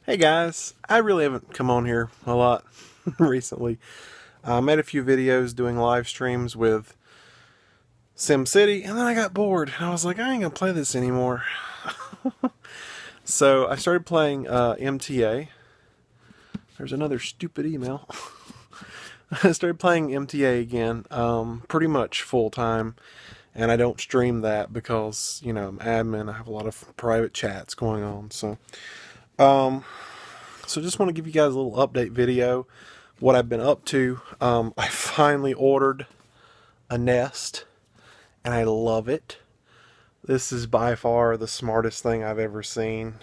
Hey guys, I really haven't come on here a lot recently. I made a few videos doing live streams with SimCity, and then I got bored. And I was like, I ain't gonna play this anymore. So I started playing MTA. There's another stupid email. I started playing MTA again, pretty much full time, and I don't stream that because I'm admin. I have a lot of private chats going on, so just want to give you guys a little update video, what I've been up to. I finally ordered a Nest, and I love it. This is by far the smartest thing I've ever seen.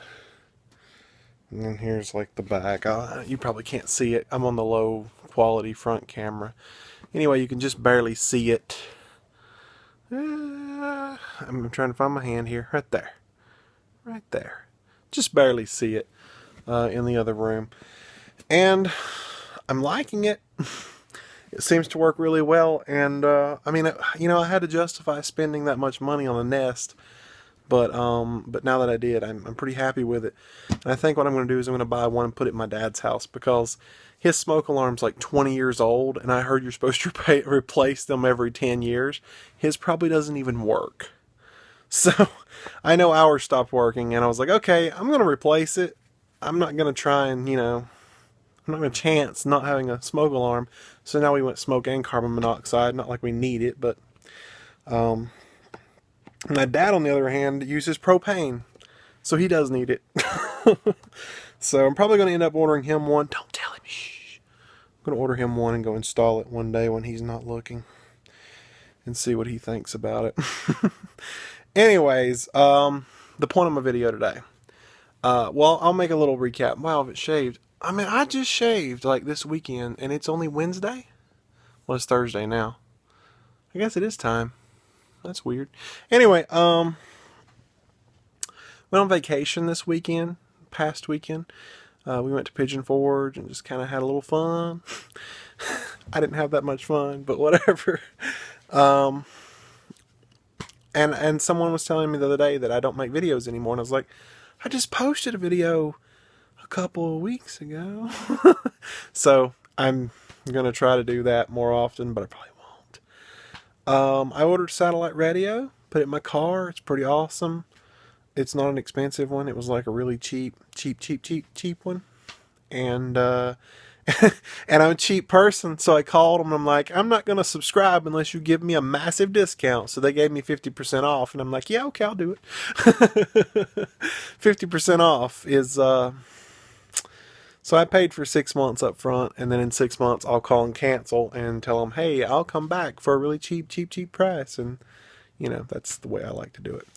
And then here's like the back. You probably can't see it. I'm on the low quality front camera. Anyway, you can just barely see it. I'm trying to find my hand here. Right there. Right there. Just barely see it in the other room. And I'm liking it. It seems to work really well, and I mean, I had to justify spending that much money on a Nest, but now that I did, I'm pretty happy with it. And I think what I'm going to do is I'm going to buy one and put it in my dad's house because his smoke alarm's like 20 years old, and I heard you're supposed to replace them every 10 years. His probably doesn't even work. So I know ours stopped working, and I was like, okay, I'm going to replace it. I'm not going to try and, I'm not going to chance not having a smoke alarm. So now we went smoke and carbon monoxide. Not like we need it, but my dad, on the other hand, uses propane. So he does need it. So I'm probably going to end up ordering him one. Don't tell him. Shh. I'm going to order him one and go install it one day when he's not looking and see what he thinks about it. Anyways, the point of my video today. Well, I'll make a little recap. Wow, if it's shaved. I mean, I just shaved like this weekend, and it's only Wednesday? Well, it's Thursday now. I guess it is time. That's weird. Anyway, went on vacation this weekend, past weekend. We went to Pigeon Forge and just kind of had a little fun. I didn't have that much fun, but whatever. And someone was telling me the other day that I don't make videos anymore, and I was like, I just posted a video a couple of weeks ago. So I'm going to try to do that more often, but I probably won't. I ordered satellite radio, put it in my car. It's pretty awesome. It's not an expensive one. It was like a really cheap one. And and I'm a cheap person, so I called them and I'm like, I'm not going to subscribe unless you give me a massive discount. So they gave me 50% off, and I'm like, yeah, okay, I'll do it. 50% off is so I paid for 6 months up front, and then in 6 months I'll call and cancel and tell them, hey, I'll come back for a really cheap price. And that's the way I like to do it.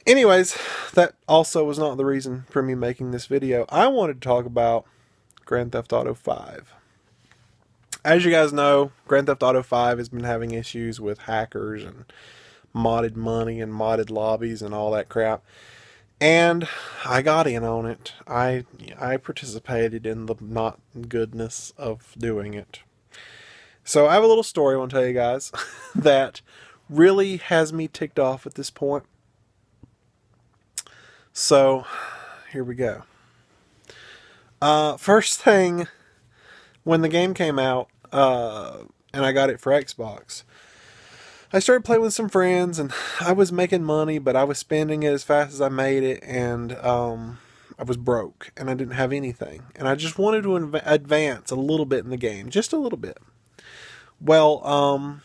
Anyways, that also was not the reason for me making this video. I wanted to talk about Grand Theft Auto 5. As you guys know, Grand Theft Auto 5 has been having issues with hackers and modded money and modded lobbies and all that crap. And I got in on it. I participated in the not goodness of doing it. So I have a little story I want to tell you guys that really has me ticked off at this point. So here we go. First thing, when the game came out, and I got it for Xbox, I started playing with some friends, and I was making money, but I was spending it as fast as I made it, and I was broke, and I didn't have anything, and I just wanted to advance a little bit in the game, just a little bit. Well,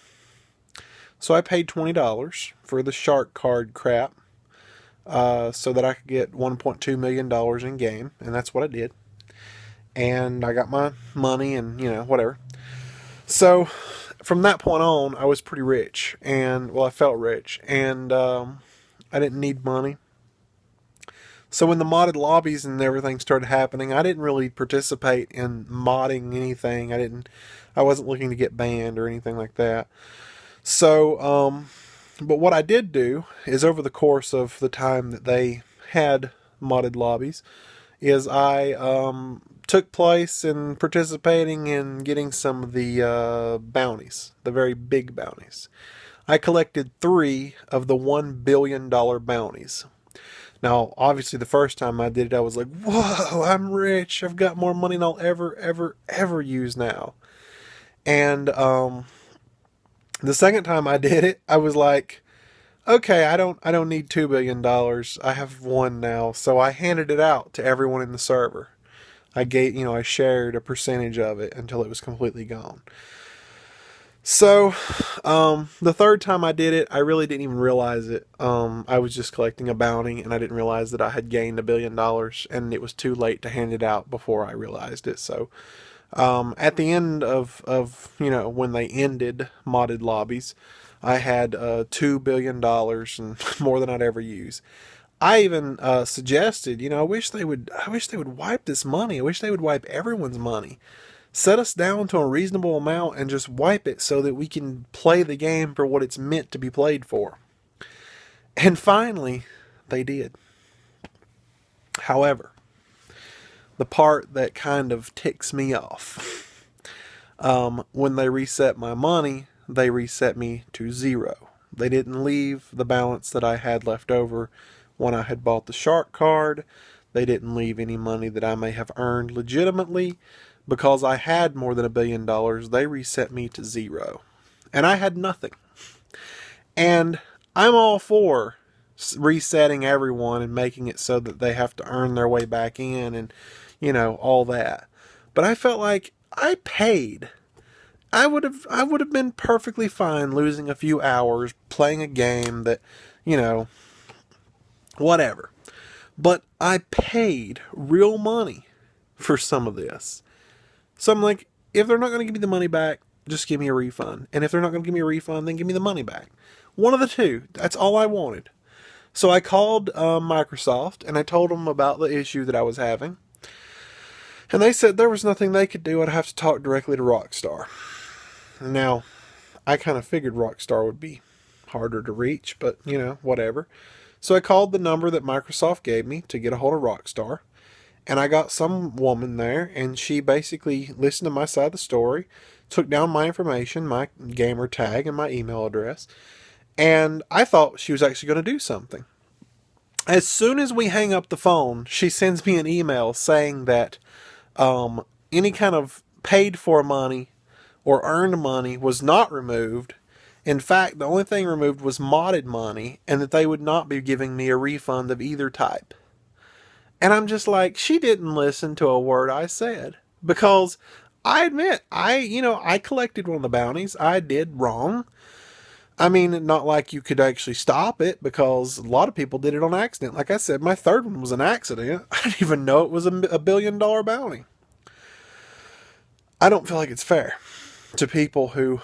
so I paid $20 for the shark card crap, so that I could get $1.2 million in game, and that's what I did. And I got my money and, whatever. So from that point on, I was pretty rich. And, well, I felt rich. And I didn't need money. So when the modded lobbies and everything started happening, I didn't really participate in modding anything. I wasn't looking to get banned or anything like that. So, but what I did do is, over the course of the time that they had modded lobbies, is I took place in participating in getting some of the bounties, the very big bounties. I collected 3 of the $1 billion bounties. Now, obviously, the first time I did it, I was like, whoa, I'm rich. I've got more money than I'll ever use now. And the second time I did it, I was like, okay, I don't need $2 billion. I have one now. So I handed it out to everyone in the server. I shared a percentage of it until it was completely gone. So, the third time I did it, I really didn't even realize it. I was just collecting a bounty, and I didn't realize that I had gained $1 billion, and it was too late to hand it out before I realized it. So, at the end of when they ended modded lobbies, I had $2 billion and more than I'd ever use. I even suggested, I wish they would wipe this money. I wish they would wipe everyone's money. Set us down to a reasonable amount and just wipe it so that we can play the game for what it's meant to be played for. And finally, they did. However, the part that kind of ticks me off, when they reset my money, they reset me to 0. They didn't leave the balance that I had left over when I had bought the shark card. They didn't leave any money that I may have earned legitimately. Because I had more than $1 billion, they reset me to 0. And I had nothing. And I'm all for resetting everyone and making it so that they have to earn their way back in and, all that. But I felt like I paid. I would have been perfectly fine losing a few hours playing a game that, whatever. But I paid real money for some of this. So I'm like, if they're not going to give me the money back, just give me a refund. And if they're not going to give me a refund, then give me the money back. One of the two. That's all I wanted. So I called Microsoft and I told them about the issue that I was having. And they said there was nothing they could do. I'd have to talk directly to Rockstar. Now, I kind of figured Rockstar would be harder to reach, but, whatever. So I called the number that Microsoft gave me to get a hold of Rockstar. And I got some woman there, and she basically listened to my side of the story, took down my information, my gamer tag, and my email address. And I thought she was actually going to do something. As soon as we hang up the phone, she sends me an email saying that any kind of paid for money or earned money was not removed. In fact, the only thing removed was modded money, and that they would not be giving me a refund of either type. And I'm just like, she didn't listen to a word I said. Because I admit, I collected one of the bounties. I did wrong. I mean, not like you could actually stop it, because a lot of people did it on accident. Like I said, my third one was an accident. I didn't even know it was a $1 billion bounty. I don't feel like it's fair to people who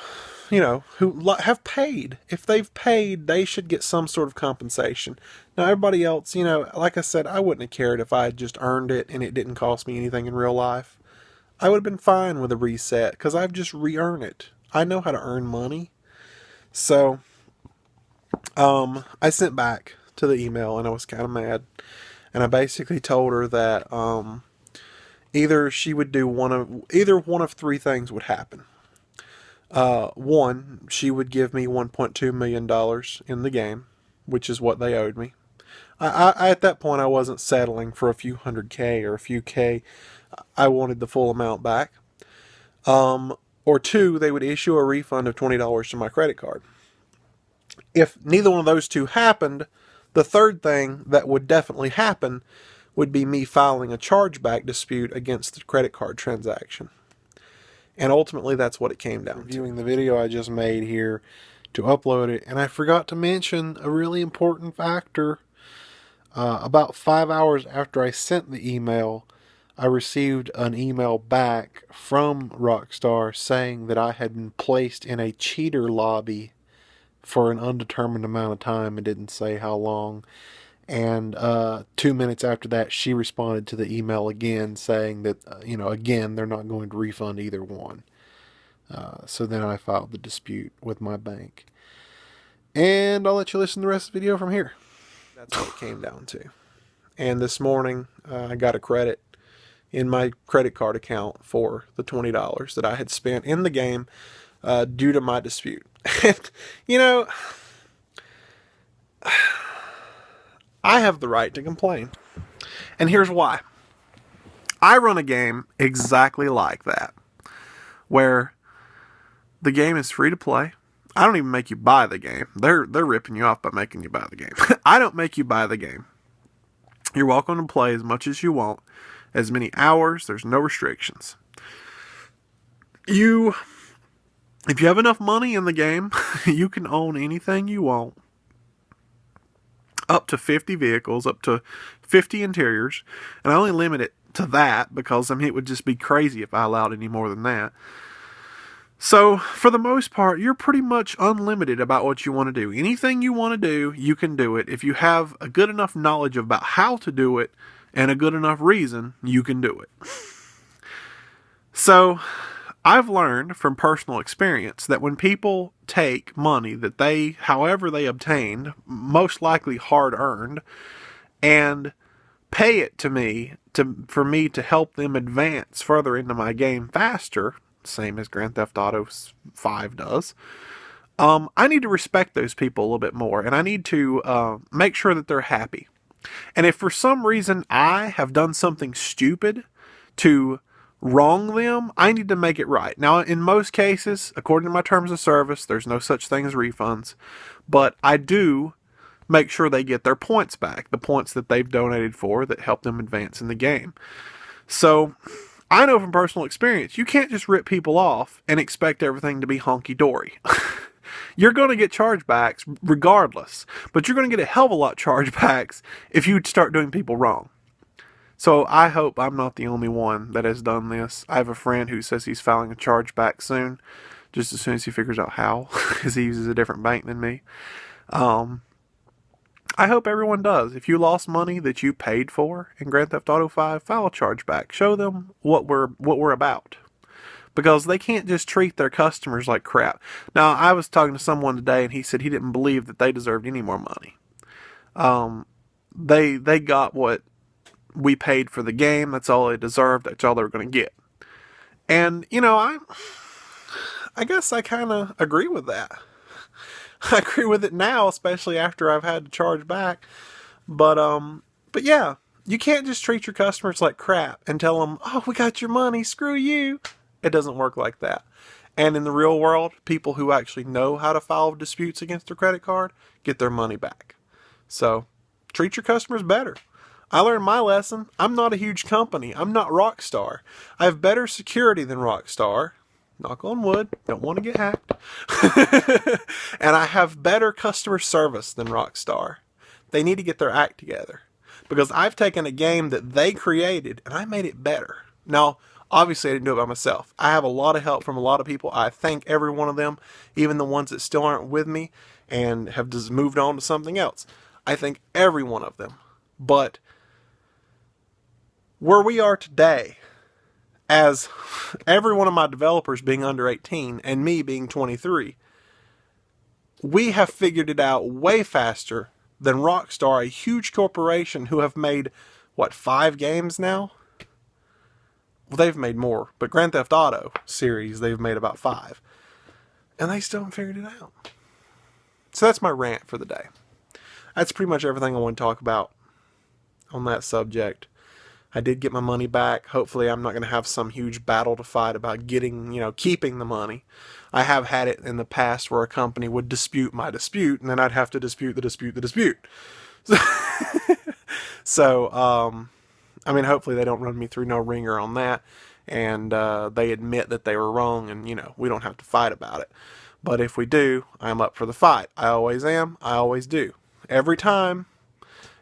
have paid. If they've paid, they should get some sort of compensation. Now, everybody else, like I said, I wouldn't have cared if I had just earned it and it didn't cost me anything in real life. I would have been fine with a reset because I've just re-earned it. I know how to earn money. So, I sent back to the email and I was kind of mad. And I basically told her that either she would do one of three things would happen. One, she would give me $1.2 million in the game, which is what they owed me. I at that point, I wasn't settling for a few $100K or a few K. I wanted the full amount back. Or two, they would issue a refund of $20 to my credit card. If neither one of those two happened, the third thing that would definitely happen would be me filing a chargeback dispute against the credit card transaction. And ultimately, that's what it came down to. Reviewing the video I just made here to upload it, and I forgot to mention a really important factor. About 5 hours after I sent the email, I received an email back from Rockstar saying that I had been placed in a cheater lobby for an undetermined amount of time. It didn't say how long. And 2 minutes after that, she responded to the email again saying that, again, they're not going to refund either one. So then I filed the dispute with my bank. And I'll let you listen to the rest of the video from here. That's what it came down to. And this morning, I got a credit in my credit card account for the $20 that I had spent in the game due to my dispute. And, I have the right to complain. And here's why. I run a game exactly like that, where the game is free to play. I don't even make you buy the game. They're ripping you off by making you buy the game. I don't make you buy the game. You're welcome to play as much as you want, as many hours. There's no restrictions. If you have enough money in the game, you can own anything you want. Up to 50 vehicles, up to 50 interiors. And I only limit it to that because, I mean, it would just be crazy if I allowed any more than that. So, for the most part, you're pretty much unlimited about what you want to do. Anything you want to do, you can do it. If you have a good enough knowledge about how to do it and a good enough reason, you can do it. So, I've learned from personal experience that when people take money that they, however they obtained, most likely hard earned, and pay it to me for me to help them advance further into my game faster, same as Grand Theft Auto 5 does, I need to respect those people a little bit more, and I need to make sure that they're happy. And if for some reason I have done something stupid to wrong them, I need to make it right. Now, in most cases, according to my terms of service, there's no such thing as refunds, but I do make sure they get their points back, the points that they've donated for that help them advance in the game. So, I know from personal experience, you can't just rip people off and expect everything to be honky-dory. You're going to get chargebacks regardless, but you're going to get a hell of a lot chargebacks if you start doing people wrong. So I hope I'm not the only one that has done this. I have a friend who says he's filing a chargeback soon, just as soon as he figures out how, because he uses a different bank than me. I hope everyone does. If you lost money that you paid for in Grand Theft Auto 5, file a chargeback. Show them what we're about. Because they can't just treat their customers like crap. Now, I was talking to someone today, and he said he didn't believe that they deserved any more money. They got what we paid for the game. That's all they deserved. That's all they were going to get. And, you know, I guess I kind of agree with that. I agree with it now, especially after I've had to charge back. But yeah, you can't just treat your customers like crap and tell them, oh, we got your money, screw you. It doesn't work like that. And in the real world, people who actually know how to file disputes against their credit card get their money back. So, treat your customers better. I learned my lesson. I'm not a huge company. I'm not Rockstar. I have better security than Rockstar. Knock on wood. Don't want to get hacked. And I have better customer service than Rockstar. They need to get their act together. Because I've taken a game that they created and I made it better. Now, obviously I didn't do it by myself. I have a lot of help from a lot of people. I thank every one of them, even the ones that still aren't with me and have just moved on to something else. I thank every one of them. But where we are today, as every one of my developers being under 18 and me being 23, we have figured it out way faster than Rockstar, a huge corporation who have made, 5 games now? Well, they've made more, but Grand Theft Auto series, they've made about 5. And they still haven't figured it out. So that's my rant for the day. That's pretty much everything I want to talk about on that subject. I did get my money back. Hopefully I'm not going to have some huge battle to fight about keeping the money. I have had it in the past where a company would dispute my dispute, and then I'd have to dispute the dispute. So, hopefully they don't run me through no ringer on that, and they admit that they were wrong, and, we don't have to fight about it. But if we do, I'm up for the fight. I always am. I always do. Every time.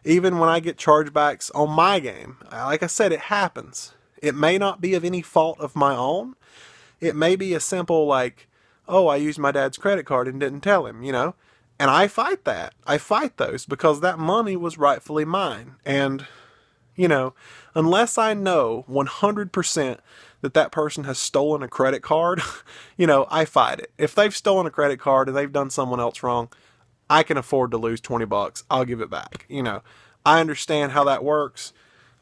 Even when I get chargebacks on my game, like I said, it happens. It may not be of any fault of my own. It may be a simple I used my dad's credit card and didn't tell him, And I fight that. I fight those because that money was rightfully mine. And, unless I know 100% that person has stolen a credit card, I fight it. If they've stolen a credit card and they've done someone else wrong, I can afford to lose $20. I'll give it back. I understand how that works.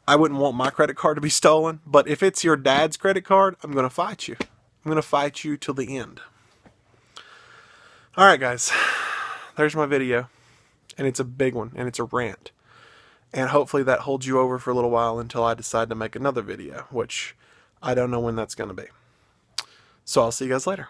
I wouldn't want my credit card to be stolen, but if it's your dad's credit card, I'm going to fight you. I'm going to fight you till the end. All right, guys. There's my video, and it's a big one, and it's a rant. And hopefully that holds you over for a little while until I decide to make another video, which I don't know when that's going to be. So I'll see you guys later.